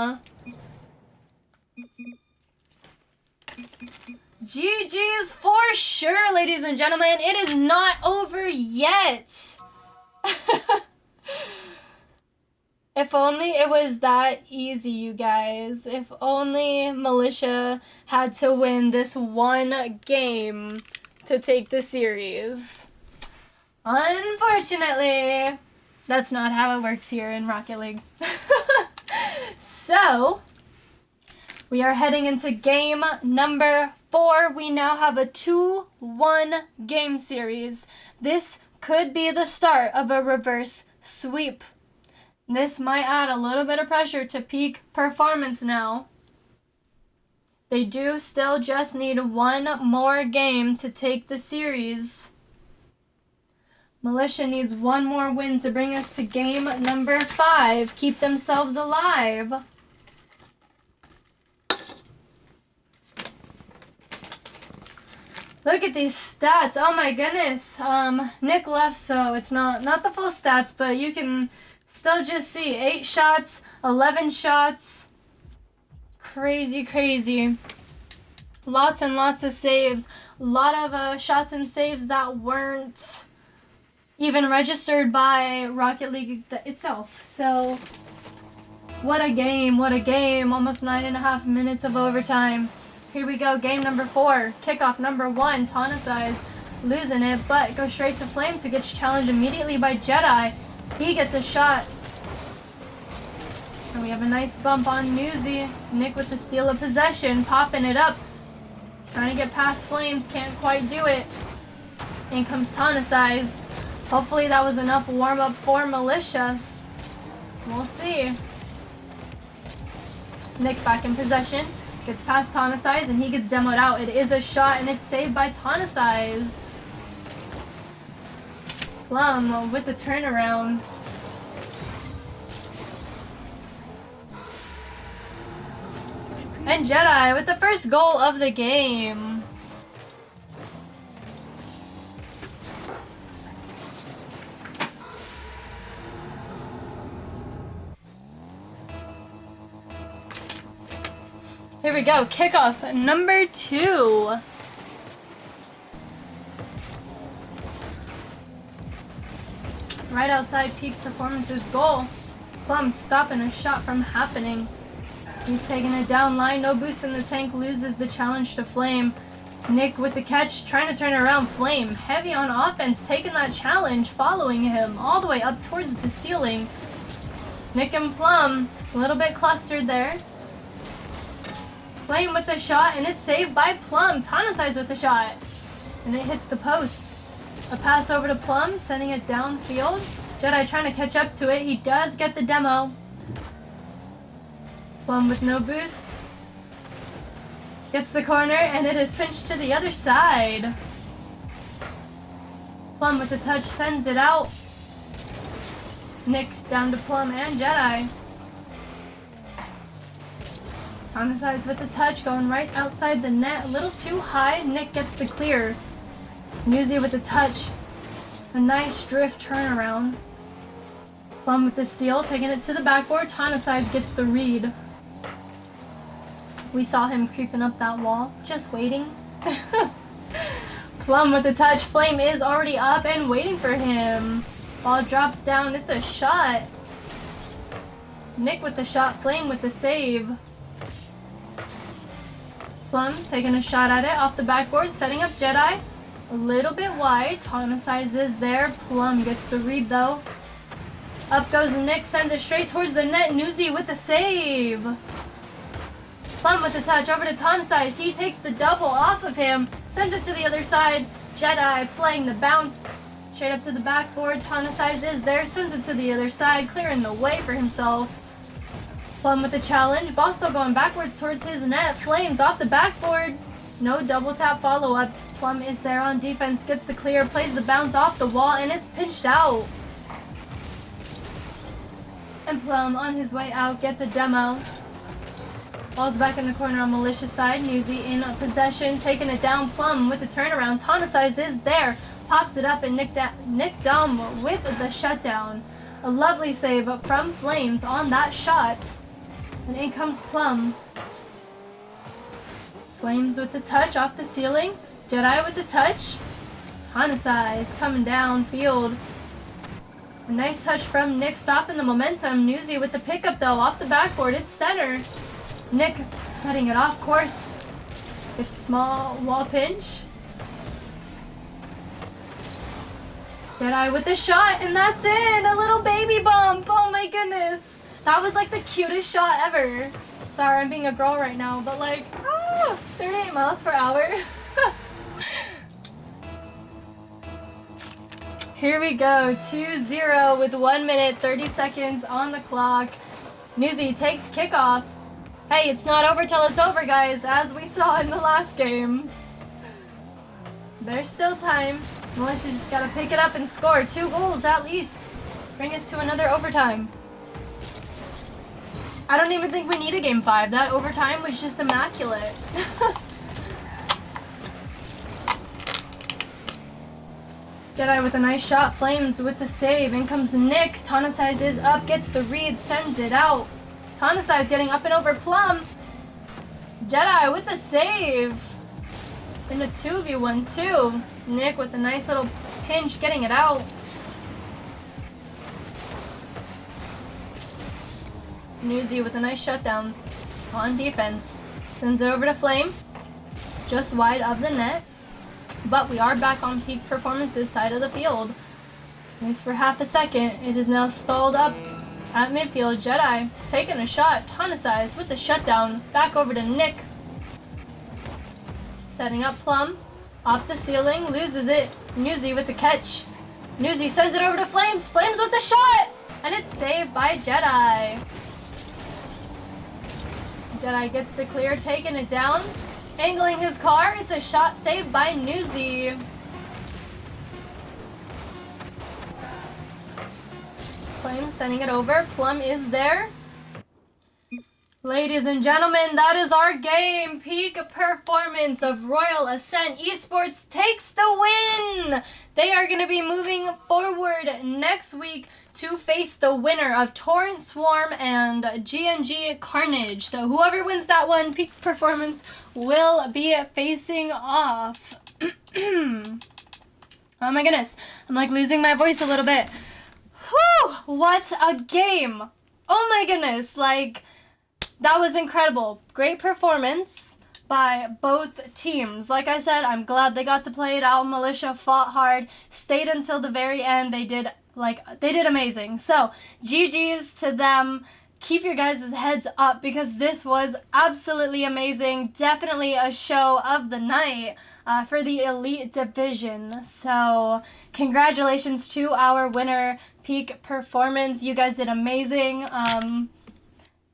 GG's for sure, ladies and gentlemen. It is not over yet. If only it was that easy, you guys. If only Militia had to win this one game to take the series. Unfortunately, that's not how it works here in Rocket League. So, we are heading into game number 4. We now have a 2-1 game series. This could be the start of a reverse sweep. This might add a little bit of pressure to peak performance now. They do still just need one more game to take the series. Militia needs one more win to bring us to game number 5. Keep themselves alive. Look at these stats. Oh my goodness. Nick left, so it's not the full stats, but you can still just see 8 shots, 11 shots. Crazy, crazy. Lots and lots of saves. A lot of shots and saves that weren't even registered by Rocket League itself. So, what a game, what a game. Almost 9.5 minutes of overtime. Here we go, game number 4. Kickoff number 1, Tonicize losing it, but goes straight to Flames, who gets challenged immediately by Jedi. He gets a shot. And we have a nice bump on Newsy. Nick with the steal of possession, popping it up. Trying to get past Flames, can't quite do it. In comes Tonicize. Hopefully that was enough warm-up for Militia. We'll see. Nick back in possession. Gets past Tonicize and he gets demoed out. It is a shot and it's saved by Tonicize. Plum with the turnaround. And Jedi with the first goal of the game. Here we go, kickoff number 2. Right outside peak performance's goal. Plum stopping a shot from happening. He's taking it down line, no boost in the tank, loses the challenge to Flame. Nick with the catch, trying to turn around Flame. Heavy on offense, taking that challenge, following him all the way up towards the ceiling. Nick and Plum, a little bit clustered there. Flame with the shot, and it's saved by Plum. Tonicize with the shot, and it hits the post. A pass over to Plum, sending it downfield. Jedi trying to catch up to it. He does get the demo. Plum with no boost. Gets the corner, and it is pinched to the other side. Plum with the touch, sends it out. Nick down to Plum and Jedi. Tonicize with the touch, going right outside the net. A little too high. Nick gets the clear. Newsy with the touch. A nice drift turnaround. Plum with the steal, taking it to the backboard. Tonicize gets the read. We saw him creeping up that wall, just waiting. Plum with the touch. Flame is already up and waiting for him. Ball drops down. It's a shot. Nick with the shot. Flame with the save. Plum taking a shot at it off the backboard, setting up Jedi. A little bit wide. Tonicize is there. Plum gets the read though. Up goes Nick, sends it straight towards the net. Newsy with the save. Plum with the touch over to Tonicize. He takes the double off of him, sends it to the other side. Jedi playing the bounce straight up to the backboard. Tonicize is there, sends it to the other side, clearing the way for himself. Plum with the challenge. Ball still going backwards towards his net. Flames off the backboard. No double tap follow up. Plum is there on defense, gets the clear, plays the bounce off the wall, and it's pinched out. And Plum on his way out gets a demo. Ball's back in the corner on Militia side. Newsy in possession, taking it down. Plum with the turnaround. Tonicize is there. Pops it up and Nick Dumb with the shutdown. A lovely save from Flames on that shot. And in comes Plum. Flames with the touch off the ceiling. Jedi with the touch. Hanasai is coming downfield. A nice touch from Nick stopping the momentum. Newsy with the pickup though off the backboard. It's center. Nick setting it off course. It's a small wall pinch. Jedi with the shot, and that's in! A little baby bump! Oh my goodness! That was like the cutest shot ever. Sorry, I'm being a girl right now, but like, 38 miles per hour. Here we go, 2-0 with 1 minute, 30 seconds on the clock. Newsy takes kickoff. Hey, it's not over till it's over, guys, as we saw in the last game. There's still time. Militia just gotta pick it up and score 2 goals at least. Bring us to another overtime. I don't even think we need a game 5. That overtime was just immaculate. Jedi with a nice shot. Flames with the save. In comes Nick. Tanasai's is up. Gets the read. Sends it out. Tanasai's getting up and over Plum. Jedi with the save. In a 2v1-2. Nick with a nice little pinch. Getting it out. Newsy with a nice shutdown on defense. Sends it over to Flame. Just wide of the net. But we are back on peak performances side of the field. Nice for half a second. It is now stalled up at midfield. Jedi taking a shot. Tanasai's with the shutdown. Back over to Nick. Setting up Plum. Off the ceiling. Loses it. Newsy with the catch. Newsy sends it over to Flames. Flames with the shot! And it's saved by Jedi. Jedi gets the clear. Taking it down. Angling his car. It's a shot saved by Newsy. Flame sending it over. Plum is there. Ladies and gentlemen, that is our game. Peak performance of Royal Ascent Esports takes the win. They are going to be moving forward next week to face the winner of Torrent Swarm and GNG Carnage. So whoever wins that one, Peak Performance will be facing off. Oh my goodness. I'm like losing my voice a little bit. Whew, what a game. Oh my goodness. Like, that was incredible. Great performance by both teams. Like I said, I'm glad they got to play it out. Militia fought hard, stayed until the very end. They did amazing. So, GG's to them. Keep your guys' heads up because this was absolutely amazing. Definitely a show of the night for the Elite Division. So, congratulations to our winner, Peak Performance. You guys did amazing.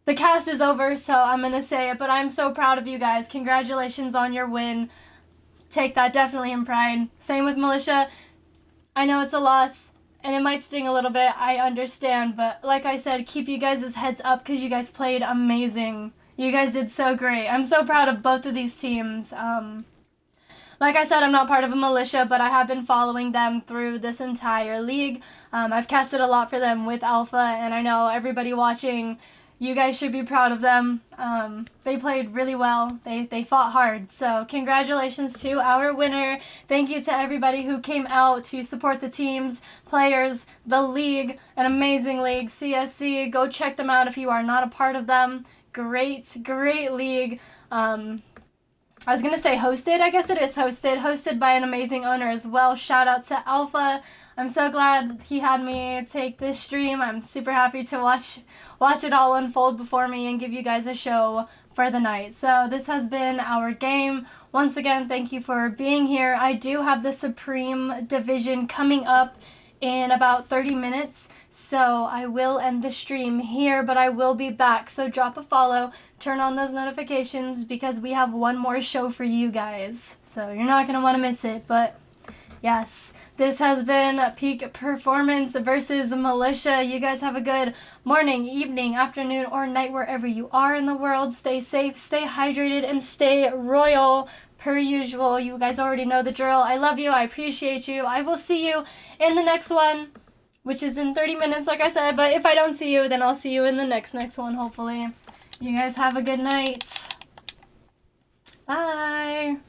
The cast is over, so I'm going to say it, but I'm so proud of you guys. Congratulations on your win. Take that definitely in pride. Same with Militia. I know it's a loss, and it might sting a little bit. I understand, but like I said, keep you guys' heads up because you guys played amazing. You guys did so great. I'm so proud of both of these teams. Like I said, I'm not part of a Militia, but I have been following them through this entire league. I've casted a lot for them with Alpha, and I know everybody watching, you guys should be proud of them. They played really well. They fought hard. So congratulations to our winner. Thank you to everybody who came out to support the teams, players, the league, an amazing league, CSC. Go check them out if you are not a part of them. Great league. I was going to say hosted. I guess it is hosted. Hosted by an amazing owner as well. Shout out to Alpha. I'm so glad he had me take this stream. I'm super happy to watch it all unfold before me and give you guys a show for the night. So this has been our game. Once again, thank you for being here. I do have the Supreme Division coming up in about 30 minutes, so I will end the stream here, but I will be back. So drop a follow, turn on those notifications because we have one more show for you guys. So you're not going to want to miss it, but yes, this has been Peak Performance versus Militia. You guys have a good morning, evening, afternoon, or night wherever you are in the world. Stay safe, stay hydrated, and stay royal. Per usual, you guys already know the drill. I love you. I appreciate you. I will see you in the next one. which is in 30 minutes, like I said. But if I don't see you, then I'll see you in the next one, hopefully. You guys have a good night. Bye.